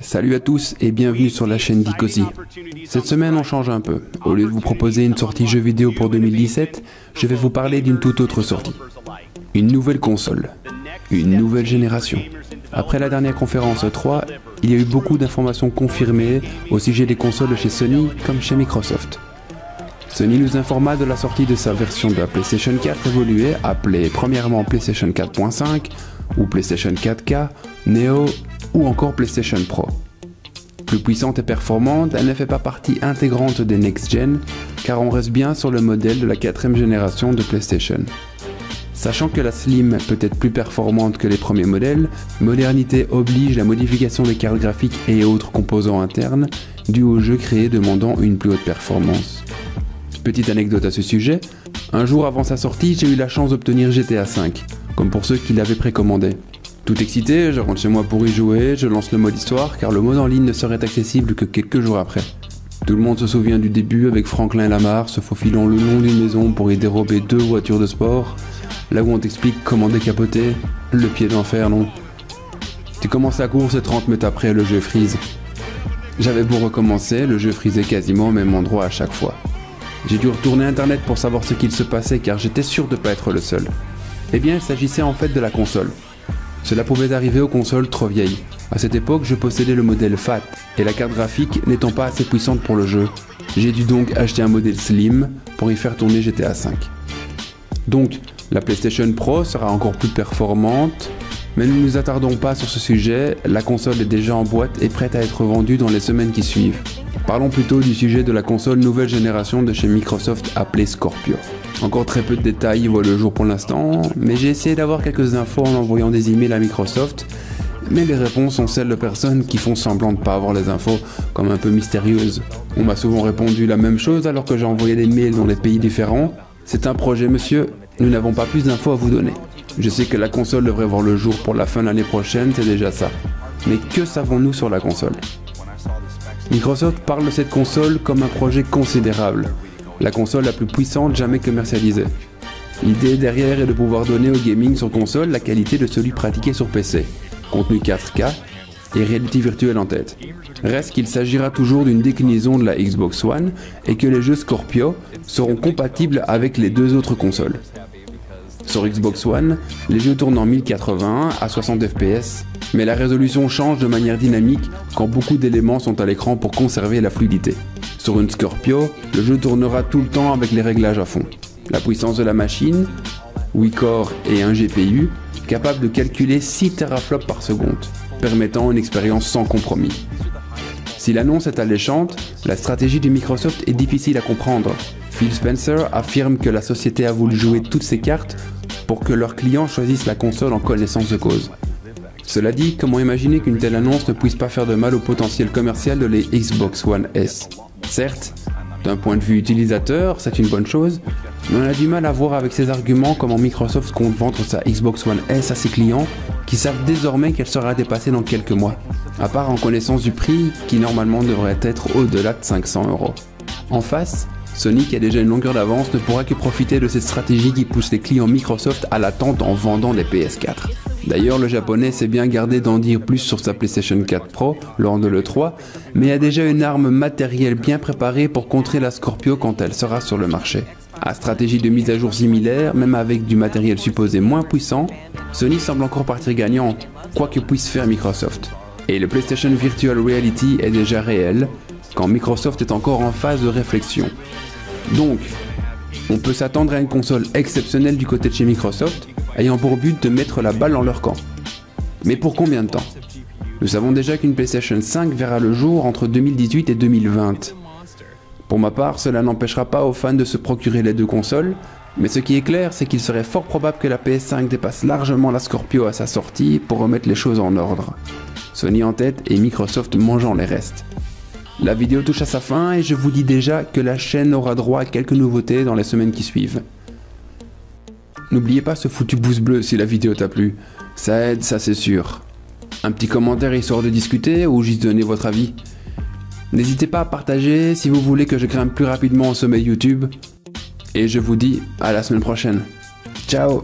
Salut à tous et bienvenue sur la chaîne d'Icozy. Cette semaine on change un peu. Au lieu de vous proposer une sortie jeu vidéo pour 2017, je vais vous parler d'une toute autre sortie. Une nouvelle console. Une nouvelle génération. Après la dernière conférence E3, il y a eu beaucoup d'informations confirmées au sujet des consoles de chez Sony comme chez Microsoft. Sony nous informa de la sortie de sa version de la PlayStation 4 évoluée, appelée premièrement PlayStation 4.5 ou PlayStation 4K, Neo ou encore PlayStation Pro. Plus puissante et performante, elle ne fait pas partie intégrante des next-gen, car on reste bien sur le modèle de la 4ème génération de PlayStation. Sachant que la Slim peut être plus performante que les premiers modèles, modernité oblige la modification des cartes graphiques et autres composants internes, dus au jeu créé demandant une plus haute performance. Petite anecdote à ce sujet, un jour avant sa sortie, j'ai eu la chance d'obtenir GTA V, comme pour ceux qui l'avaient précommandé. Tout excité, je rentre chez moi pour y jouer, je lance le mode histoire car le mode en ligne ne serait accessible que quelques jours après. Tout le monde se souvient du début avec Franklin Lamar se faufilant le long d'une maison pour y dérober 2 voitures de sport, là où on t'explique comment décapoter, le pied d'enfer non. Tu commences la course et 30 mètres après le jeu freeze. J'avais beau recommencer, le jeu freezait quasiment au même endroit à chaque fois. J'ai dû retourner internet pour savoir ce qu'il se passait car j'étais sûr de ne pas être le seul. Eh bien il s'agissait en fait de la console. Cela pouvait arriver aux consoles trop vieilles. À cette époque, je possédais le modèle FAT, et la carte graphique n'étant pas assez puissante pour le jeu. J'ai dû donc acheter un modèle Slim pour y faire tourner GTA V. Donc, la PlayStation Pro sera encore plus performante, mais ne nous attardons pas sur ce sujet, la console est déjà en boîte et prête à être vendue dans les semaines qui suivent. Parlons plutôt du sujet de la console nouvelle génération de chez Microsoft appelée Scorpio. Encore très peu de détails voient le jour pour l'instant, mais j'ai essayé d'avoir quelques infos en envoyant des emails à Microsoft, mais les réponses sont celles de personnes qui font semblant de ne pas avoir les infos, comme un peu mystérieuses. On m'a souvent répondu la même chose alors que j'ai envoyé des mails dans des pays différents. C'est un projet monsieur, nous n'avons pas plus d'infos à vous donner. Je sais que la console devrait voir le jour pour la fin de l'année prochaine, c'est déjà ça. Mais que savons-nous sur la console ? Microsoft parle de cette console comme un projet considérable, la console la plus puissante jamais commercialisée. L'idée derrière est de pouvoir donner au gaming sur console la qualité de celui pratiqué sur PC, contenu 4K et réalité virtuelle en tête. Reste qu'il s'agira toujours d'une déclinaison de la Xbox One et que les jeux Scorpio seront compatibles avec les deux autres consoles. Sur Xbox One, les jeux tournent en 1080 à 60 fps, mais la résolution change de manière dynamique quand beaucoup d'éléments sont à l'écran pour conserver la fluidité. Sur une Scorpio, le jeu tournera tout le temps avec les réglages à fond. La puissance de la machine, 8 corps et un GPU, capable de calculer 6 teraflops par seconde, permettant une expérience sans compromis. Si l'annonce est alléchante, la stratégie de Microsoft est difficile à comprendre. Phil Spencer affirme que la société a voulu jouer toutes ses cartes pour que leurs clients choisissent la console en connaissance de cause. Cela dit, comment imaginer qu'une telle annonce ne puisse pas faire de mal au potentiel commercial de les Xbox One S ? Certes, d'un point de vue utilisateur, c'est une bonne chose, mais on a du mal à voir avec ces arguments comment Microsoft compte vendre sa Xbox One S à ses clients qui savent désormais qu'elle sera dépassée dans quelques mois, à part en connaissance du prix qui normalement devrait être au-delà de 500 €. En face, Sony, qui a déjà une longueur d'avance, ne pourra que profiter de cette stratégie qui pousse les clients Microsoft à l'attente en vendant des PS4. D'ailleurs, le japonais s'est bien gardé d'en dire plus sur sa PlayStation 4 Pro lors de l'E3, mais a déjà une arme matérielle bien préparée pour contrer la Scorpio quand elle sera sur le marché. À stratégie de mise à jour similaire, même avec du matériel supposé moins puissant, Sony semble encore partir gagnant, quoi que puisse faire Microsoft. Et le PlayStation Virtual Reality est déjà réel, quand Microsoft est encore en phase de réflexion. Donc, on peut s'attendre à une console exceptionnelle du côté de chez Microsoft, ayant pour but de mettre la balle dans leur camp. Mais pour combien de temps ? Nous savons déjà qu'une PlayStation 5 verra le jour entre 2018 et 2020. Pour ma part, cela n'empêchera pas aux fans de se procurer les deux consoles, mais ce qui est clair, c'est qu'il serait fort probable que la PS5 dépasse largement la Scorpio à sa sortie pour remettre les choses en ordre. Sony en tête et Microsoft mangeant les restes. La vidéo touche à sa fin et je vous dis déjà que la chaîne aura droit à quelques nouveautés dans les semaines qui suivent. N'oubliez pas ce foutu pouce bleu si la vidéo t'a plu, ça aide, ça c'est sûr. Un petit commentaire histoire de discuter ou juste donner votre avis. N'hésitez pas à partager si vous voulez que je grimpe plus rapidement au sommet YouTube. Et je vous dis à la semaine prochaine. Ciao!